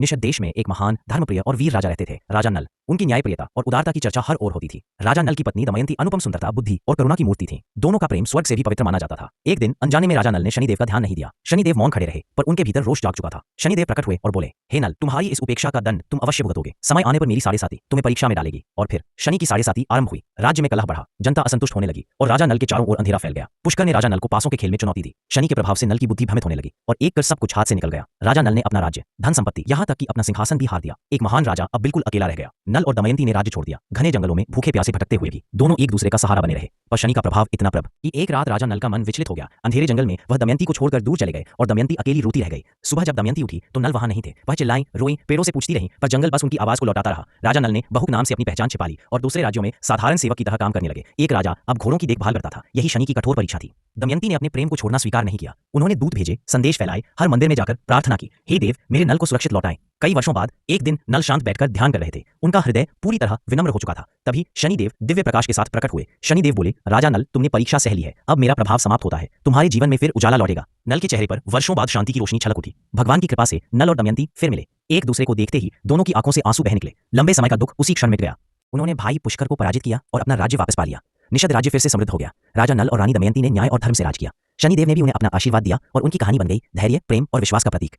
निषद देश में एक महान धर्मप्रिय और वीर राजा रहते थे, राजा नल। उनकी न्यायप्रियता और उदारता की चर्चा हर ओर होती थी। राजा नल की पत्नी दमयंती अनुपम सुंदरता, बुद्धि और करुणा की मूर्ति थी। दोनों का प्रेम स्वर्ग से भी पवित्र माना जाता था। एक दिन अनजाने में राजा नल ने शनिदेव का ध्यान नहीं दिया। शनिदेव मौन खड़े रहे, पर उनके भीतर रोष जाग चुका था। शनिदेव प्रकट हुए और बोले, हे नल, तुम्हारी इस उपेक्षा का दंड तुम अवश्य भुगतोगे। समय आने पर मेरी साढ़े साती तुम्हें परीक्षा में डालेगी। और फिर शनि की साढ़े साती आरंभ हुई। राज्य में कलह बढ़ा, जनता असंतुष्ट होने लगी और राजा नल के चारों ओर अंधेरा फैल गया। पुष्कर ने राजा नल को पासों के खेल में चुनौती दी। शनि के प्रभाव से नल की बुद्धि भ्रमित होने लगी और एक कर सब कुछ हाथ से निकल गया। राजा नल ने अपना राज्य, धन संपत्ति, यहाँ तक कि अपना सिंहासन भी हार दिया। एक महान राजा अब बिल्कुल अकेला रह गया। नल और दमयंती ने राज्य छोड़ दिया। घने जंगलों में भूखे प्यासे भटकते हुए भी दोनों एक दूसरे का सहारा बने रहे। पर शनि का प्रभाव इतना प्रबल कि एक रात राजा नल का मन विचलित हो गया। अंधेरे जंगल में वह दमयंती को छोड़कर दूर चले गए और दमयंती अकेली रोती रह गई। सुबह जब दमयंती उठी तो नल वहां नहीं थे। वह चिल्लाई, रोई, पेड़ों से पूछती रही, पर जंगल बस उनकी आवाज को लौटाता रहा। राजा नल ने बहुक नाम से अपनी पहचान छिपा ली और दूसरे राज्यों में साधारण सेवक की तरह काम करने लगे। एक राजा अब घोड़ों की देखभाल करता था। यही शनि की कठोर परीक्षा थी। दमयंती ने अपने प्रेम को छोड़ना स्वीकार नहीं किया। उन्होंने दूत भेजे, संदेश फैलाए, हर मंदिर में जाकर प्रार्थना की, हे देव, मेरे नल को सुरक्षित लौटाएं। कई वर्षों बाद एक दिन नल शांत बैठकर ध्यान कर रहे थे। उनका हृदय पूरी तरह विनम्र हो चुका था। तभी शनिदेव दिव्य प्रकाश के साथ प्रकट हुए। शनिदेव बोले, राजा नल, तुमने परीक्षा सह ली है, अब मेरा प्रभाव समाप्त होता है। तुम्हारे जीवन में फिर उजाला लौटेगा। नल के चेहरे पर वर्षों बाद शांति की रोशनी छलक उठी। भगवान की कृपा से नल और दमयंती फिर मिले। एक दूसरे को देखते ही दोनों की आंखों से आंसू बह निकले। लंबे समय का दुख उसी क्षण मिट गया। उन्होंने भाई पुष्कर को पराजित किया और अपना राज्य वापस पा लिया। निषद राज्य फिर से समृद्ध हो गया। राजा नल और रानी दमयंती ने न्याय और धर्म से राज किया। शनिदेव ने भी उन्हें अपना आशीर्वाद दिया और उनकी कहानी बन गई धैर्य, प्रेम और विश्वास का प्रतीक।